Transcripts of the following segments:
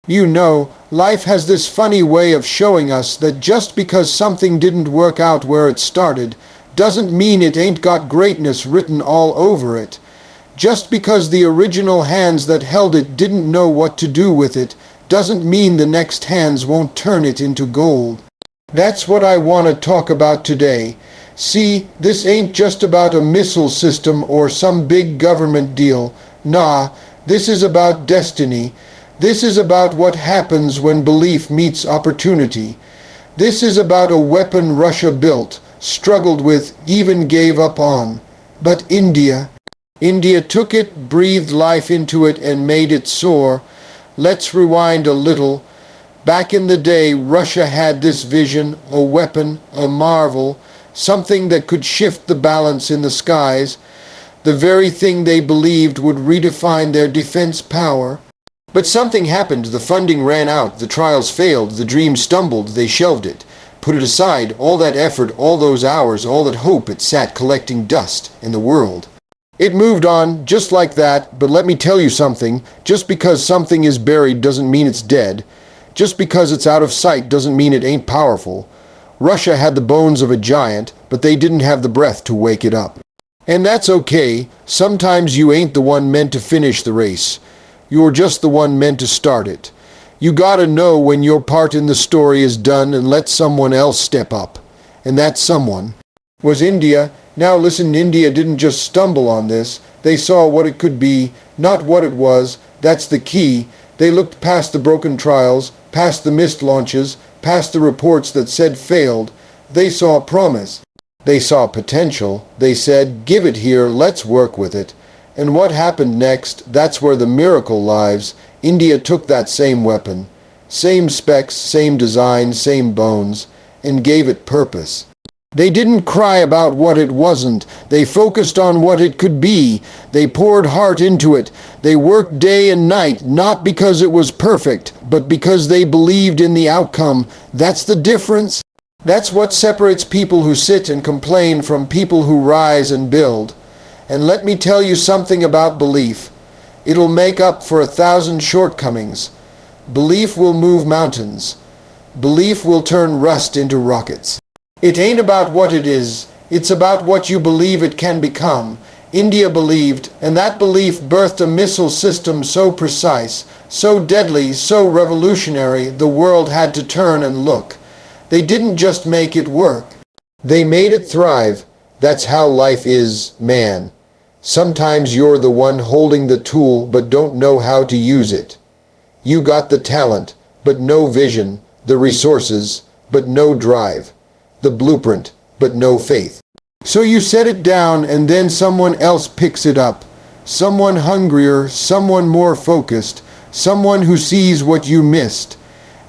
You know, life has this funny way of showing us that just because something didn't work out where it started, doesn't mean it ain't got greatness written all over it. Just because the original hands that held it didn't know what to do with it, doesn't mean the next hands won't turn it into gold. That's what I want to talk about today. See, this ain't just about a missile system or some big government deal. Nah, this is about destiny. This is about what happens when belief meets opportunity. This is about a weapon Russia built, struggled with, even gave up on. But India took it, breathed life into it, and made it soar. Let's rewind a little. Back in the day, Russia had this vision, a weapon, a marvel, something that could shift the balance in the skies, the very thing they believed would redefine their defense power. But something happened. The funding ran out, the trials failed, the dream stumbled, they shelved it. Put it aside, all that effort, all those hours, all that hope, it sat collecting dust in the world. It moved on, just like that, but let me tell you something. Just because something is buried doesn't mean it's dead. Just because it's out of sight doesn't mean it ain't powerful. Russia had the bones of a giant, but they didn't have the breath to wake it up. And that's okay. Sometimes you ain't the one meant to finish the race. You're just the one meant to start it. You gotta know when your part in the story is done and let someone else step up. And that someone was India. Now listen, India didn't just stumble on this. They saw what it could be, not what it was. That's the key. They looked past the broken trials, past the missed launches, past the reports that said failed. They saw promise. They saw potential. They said, give it here, let's work with it. And what happened next? That's where the miracle lies. India took that same weapon, same specs, same design, same bones, and gave it purpose. They didn't cry about what it wasn't. They focused on what it could be. They poured heart into it. They worked day and night, not because it was perfect, but because they believed in the outcome. That's the difference. That's what separates people who sit and complain from people who rise and build. And let me tell you something about belief. It'll make up for 1,000 shortcomings. Belief will move mountains. Belief will turn rust into rockets. It ain't about what it is, it's about what you believe it can become. India believed, and that belief birthed a missile system so precise, so deadly, so revolutionary, the world had to turn and look. They didn't just make it work. They made it thrive. That's how life is, man. Sometimes you're the one holding the tool but don't know how to use it. You got the talent, but no vision, the resources, but no drive. The blueprint, but no faith. So you set it down and then someone else picks it up. Someone hungrier, someone more focused, someone who sees what you missed.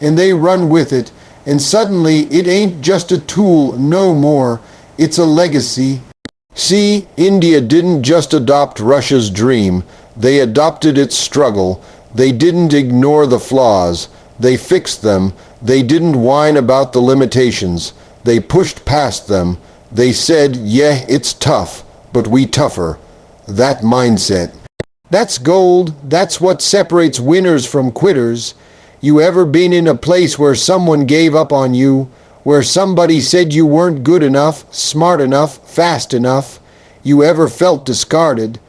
And they run with it, and suddenly it ain't just a tool no more, it's a legacy. See, India didn't just adopt Russia's dream, they adopted its struggle. They didn't ignore the flaws, they fixed them. They didn't whine about the limitations. They pushed past them. They said, yeah, it's tough, but we tougher. That mindset. That's gold. That's what separates winners from quitters. You ever been in a place where someone gave up on you? Where somebody said you weren't good enough, smart enough, fast enough? You ever felt discarded?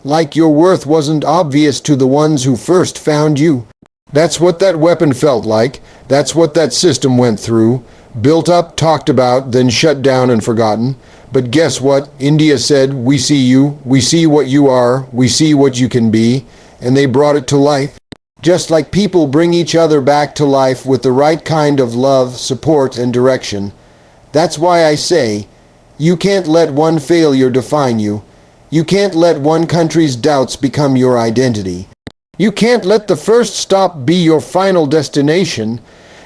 Like your worth wasn't obvious to the ones who first found you? That's what that weapon felt like. That's what that system went through. Built up, talked about, then shut down and forgotten. But guess what? India said, we see you, we see what you are, we see what you can be, and they brought it to life. Just like people bring each other back to life with the right kind of love, support, and direction. That's why I say, you can't let one failure define you. You can't let one country's doubts become your identity. You can't let the first stop be your final destination.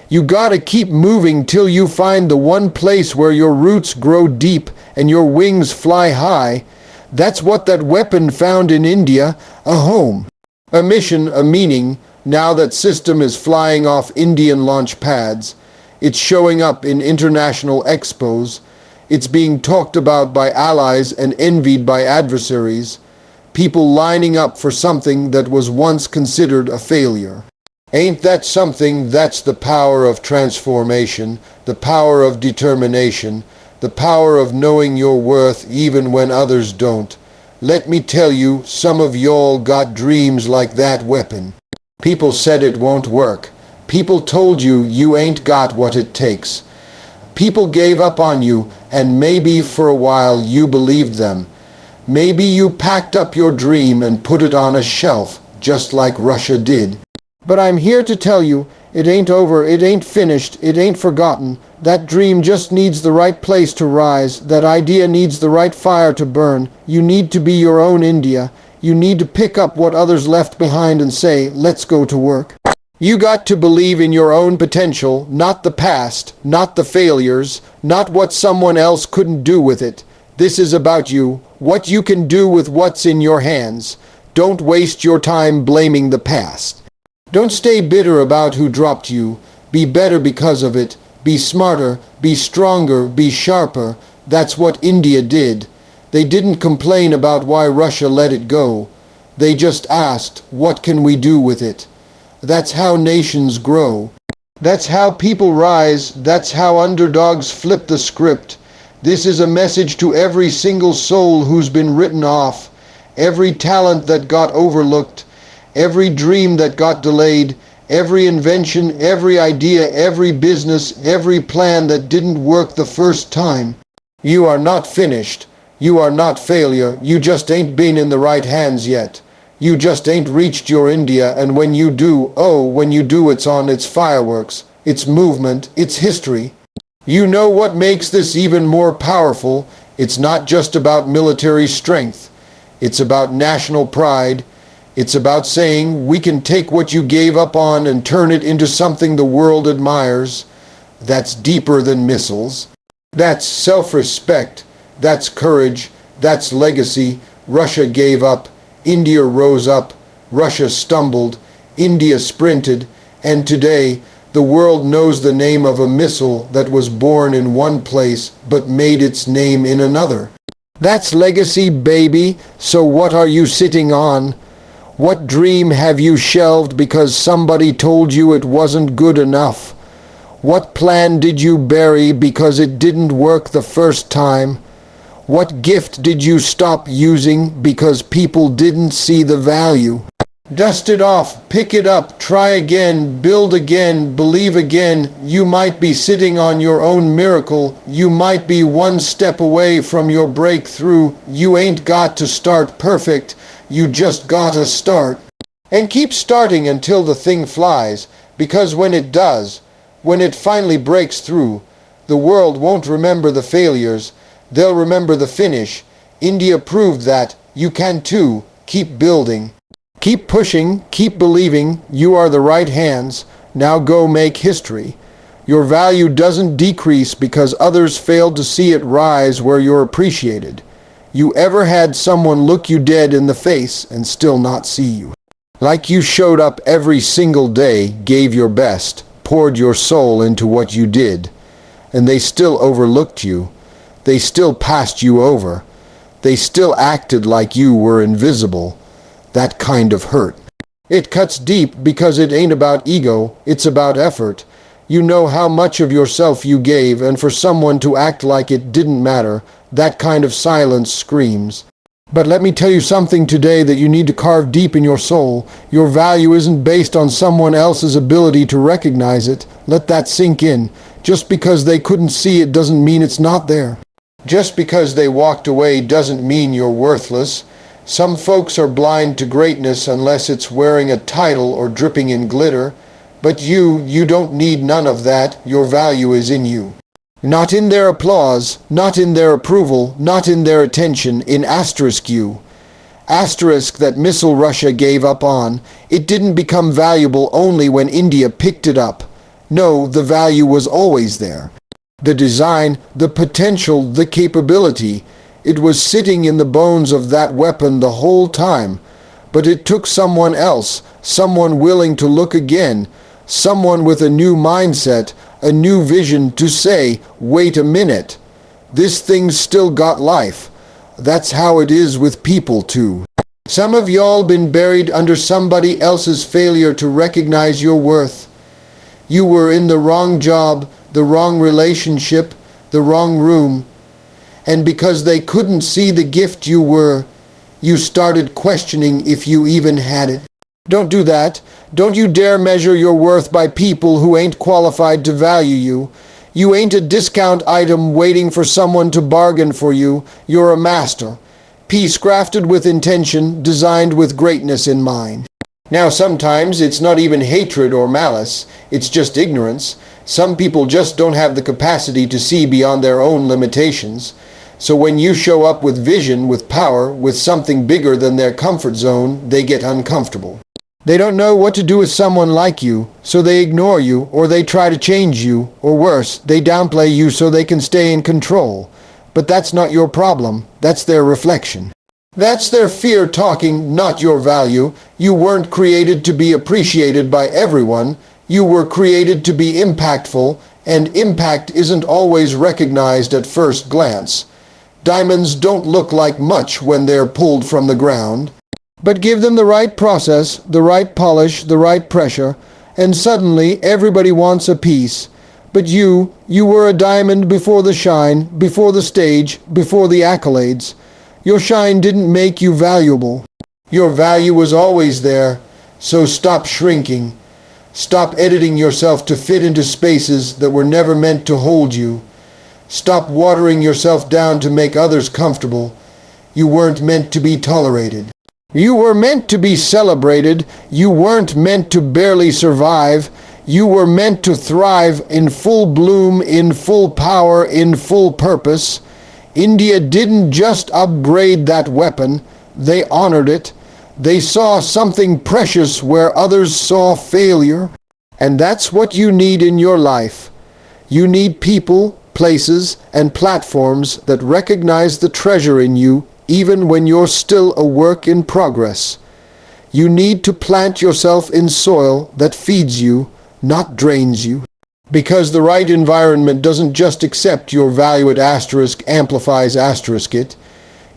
You gotta keep moving till you find the one place where your roots grow deep and your wings fly high. That's what that weapon found in India, a home, a mission, a meaning. Now that system is flying off Indian launch pads. It's showing up in international expos. It's being talked about by allies and envied by adversaries. People lining up for something that was once considered a failure. Ain't that something? That's the power of transformation, the power of determination, the power of knowing your worth even when others don't. Let me tell you, some of y'all got dreams like that weapon. People said it won't work. People told you you ain't got what it takes. People gave up on you, and maybe for a while you believed them. Maybe you packed up your dream and put it on a shelf, just like Russia did. But I'm here to tell you, it ain't over, it ain't finished, it ain't forgotten. That dream just needs the right place to rise. That idea needs the right fire to burn. You need to be your own India. You need to pick up what others left behind and say, let's go to work. You got to believe in your own potential, not the past, not the failures, not what someone else couldn't do with it. This is about you, what you can do with what's in your hands. Don't waste your time blaming the past. Don't stay bitter about who dropped you. Be better because of it. Be smarter, be stronger, be sharper. That's what India did. They didn't complain about why Russia let it go. They just asked, what can we do with it? That's how nations grow. That's how people rise. That's how underdogs flip the script. This is a message to every single soul who's been written off, every talent that got overlooked, every dream that got delayed, every invention, every idea, every business, every plan that didn't work the first time. You are not finished. You are not failure. You just ain't been in the right hands yet. You just ain't reached your India, and when you do, when you do, it's on, it's fireworks, it's movement, it's history. You know what makes this even more powerful? It's not just about military strength. It's about national pride. It's about saying we can take what you gave up on and turn it into something the world admires. That's deeper than missiles. That's self-respect. That's courage. That's legacy. Russia gave up. India rose up. Russia stumbled. India sprinted. And today, the world knows the name of a missile that was born in one place but made its name in another. That's legacy, baby. So what are you sitting on? What dream have you shelved because somebody told you it wasn't good enough? What plan did you bury because it didn't work the first time? What gift did you stop using because people didn't see the value? Dust it off, pick it up, try again, build again, believe again. You might be sitting on your own miracle. You might be one step away from your breakthrough. You ain't got to start perfect. You just gotta start. And keep starting until the thing flies, because when it does, when it finally breaks through, the world won't remember the failures. They'll remember the finish. India proved that. You can too. Keep building. Keep pushing. Keep believing. You are the right hands. Now go make history. Your value doesn't decrease because others failed to see it rise where you're appreciated. You ever had someone look you dead in the face and still not see you? Like you showed up every single day, gave your best, poured your soul into what you did, and they still overlooked you. They still passed you over. They still acted like you were invisible. That kind of hurt. It cuts deep because it ain't about ego, it's about effort. You know how much of yourself you gave, and for someone to act like it didn't matter, that kind of silence screams. But let me tell you something today that you need to carve deep in your soul. Your value isn't based on someone else's ability to recognize it. Let that sink in. Just because they couldn't see it doesn't mean it's not there. Just because they walked away doesn't mean you're worthless. Some folks are blind to greatness unless it's wearing a title or dripping in glitter. But you don't need none of that. Your value is in you. Not in their applause, not in their approval, not in their attention, in asterisk you. Asterisk that missile Russia gave up on. It didn't become valuable only when India picked it up. No, the value was always there. The design, the potential, the capability. It was sitting in the bones of that weapon the whole time. But it took someone else, someone willing to look again, someone with a new mindset, a new vision to say, wait a minute, this thing's still got life. That's how it is with people too. Some of y'all been buried under somebody else's failure to recognize your worth. You were in the wrong job, the wrong relationship, the wrong room. And because they couldn't see the gift you were, you started questioning if you even had it. Don't do that. Don't you dare measure your worth by people who ain't qualified to value you. You ain't a discount item waiting for someone to bargain for you. You're a master. Piece crafted with intention, designed with greatness in mind. Now sometimes it's not even hatred or malice, it's just ignorance. Some people just don't have the capacity to see beyond their own limitations. So when you show up with vision, with power, with something bigger than their comfort zone, they get uncomfortable. They don't know what to do with someone like you, so they ignore you, or they try to change you, or worse, they downplay you so they can stay in control. But that's not your problem, that's their reflection. That's their fear talking, not your value. You weren't created to be appreciated by everyone. You were created to be impactful, and impact isn't always recognized at first glance. Diamonds don't look like much when they're pulled from the ground. But give them the right process, the right polish, the right pressure, and suddenly everybody wants a piece. But you were a diamond before the shine, before the stage, before the accolades. Your shine didn't make you valuable. Your value was always there, so stop shrinking. Stop editing yourself to fit into spaces that were never meant to hold you. Stop watering yourself down to make others comfortable. You weren't meant to be tolerated. You were meant to be celebrated. You weren't meant to barely survive. You were meant to thrive in full bloom, in full power, in full purpose. India didn't just upgrade that weapon, they honored it. They saw something precious where others saw failure. And that's what you need in your life. You need people, places, and platforms that recognize the treasure in you, even when you're still a work in progress. You need to plant yourself in soil that feeds you, not drains you. Because the right environment doesn't just accept your value at asterisk amplifies asterisk it.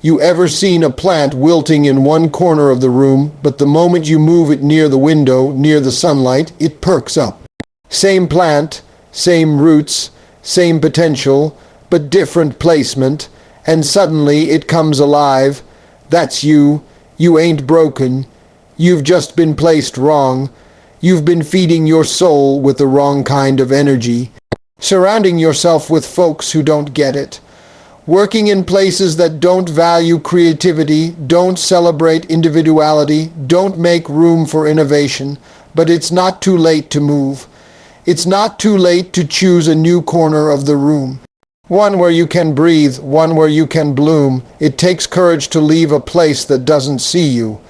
You ever seen a plant wilting in one corner of the room, but the moment you move it near the window, near the sunlight, it perks up? Same plant, same roots, same potential, but different placement, and suddenly it comes alive. That's you. You ain't broken. You've just been placed wrong. You've been feeding your soul with the wrong kind of energy, surrounding yourself with folks who don't get it, working in places that don't value creativity, don't celebrate individuality, don't make room for innovation. But it's not too late to move. It's not too late to choose a new corner of the room. One where you can breathe, one where you can bloom. It takes courage to leave a place that doesn't see you.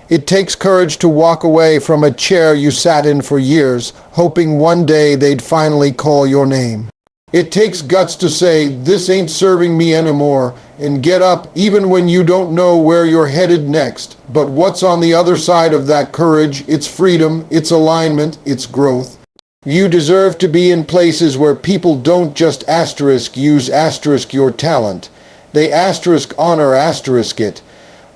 It takes courage to walk away from a chair you sat in for years, hoping one day they'd finally call your name. It takes guts to say, "This ain't serving me anymore," and get up even when you don't know where you're headed next. But what's on the other side of that courage? It's freedom, it's alignment, it's growth. You deserve to be in places where people don't just asterisk use asterisk your talent. They asterisk honor asterisk it.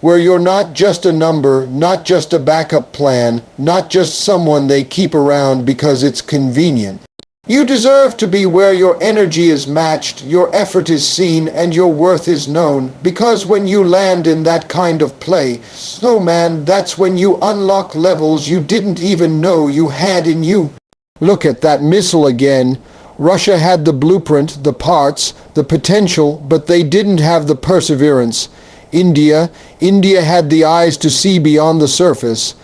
Where you're not just a number, not just a backup plan, not just someone they keep around because it's convenient. You deserve to be where your energy is matched, your effort is seen, and your worth is known. Because when you land in that kind of play, snowman, that's when you unlock levels you didn't even know you had in you. Look at that missile again. Russia had the blueprint, the parts, the potential, but they didn't have the perseverance. India had the eyes to see beyond the surface.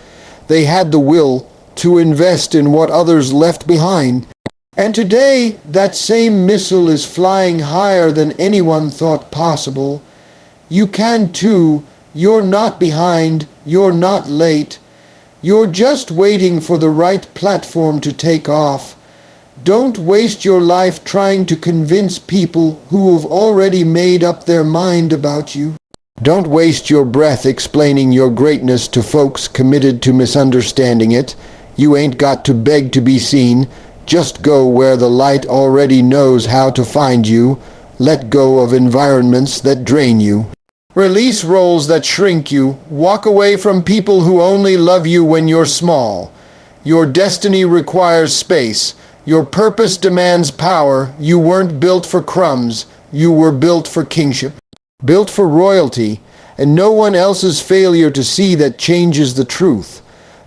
They had the will to invest in what others left behind. And today, that same missile is flying higher than anyone thought possible. You can too. You're not behind. You're not late. You're just waiting for the right platform to take off. Don't waste your life trying to convince people who have already made up their mind about you. Don't waste your breath explaining your greatness to folks committed to misunderstanding it. You ain't got to beg to be seen. Just go where the light already knows how to find you. Let go of environments that drain you. Release roles that shrink you. Walk away from people who only love you when you're small. Your destiny requires space. Your purpose demands power. You weren't built for crumbs. You were built for kingship, built for royalty, and no one else's failure to see that changes the truth.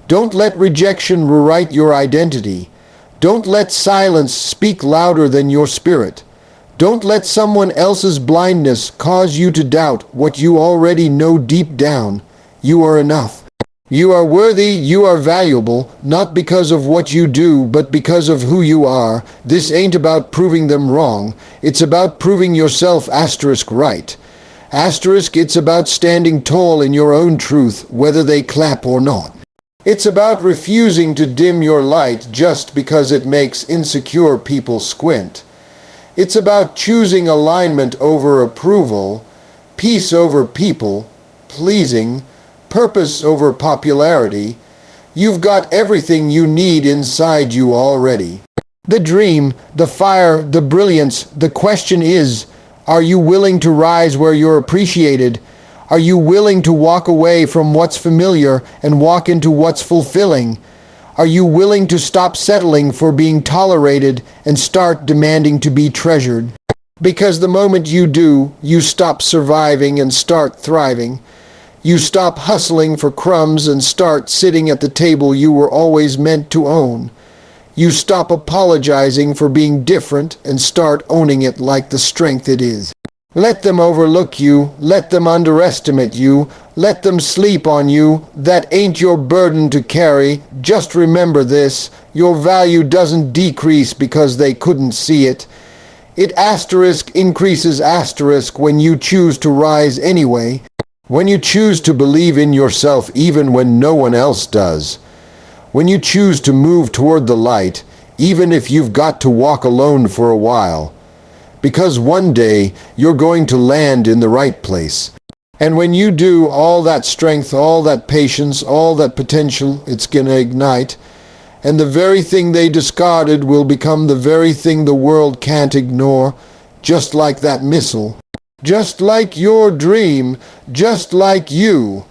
Don't let rejection rewrite your identity. Don't let silence speak louder than your spirit. Don't let someone else's blindness cause you to doubt what you already know deep down. You are enough. You are worthy, you are valuable, not because of what you do, but because of who you are. This ain't about proving them wrong. It's about proving yourself right. It's about standing tall in your own truth, whether they clap or not. It's about refusing to dim your light just because it makes insecure people squint. It's about choosing alignment over approval, peace over people, pleasing, purpose over popularity. You've got everything you need inside you already. The dream, the fire, the brilliance, the question is, are you willing to rise where you're appreciated? Are you willing to walk away from what's familiar and walk into what's fulfilling? Are you willing to stop settling for being tolerated and start demanding to be treasured? Because the moment you do, you stop surviving and start thriving. You stop hustling for crumbs and start sitting at the table you were always meant to own. You stop apologizing for being different and start owning it like the strength it is. Let them overlook you, let them underestimate you, let them sleep on you. That ain't your burden to carry. Just remember this, your value doesn't decrease because they couldn't see it. It increases when you choose to rise anyway, when you choose to believe in yourself even when no one else does, when you choose to move toward the light, even if you've got to walk alone for a while. Because one day you're going to land in the right place. And when you do, all that strength, all that patience, all that potential, it's going to ignite. And the very thing they discarded will become the very thing the world can't ignore, just like that missile. Just like your dream, just like you.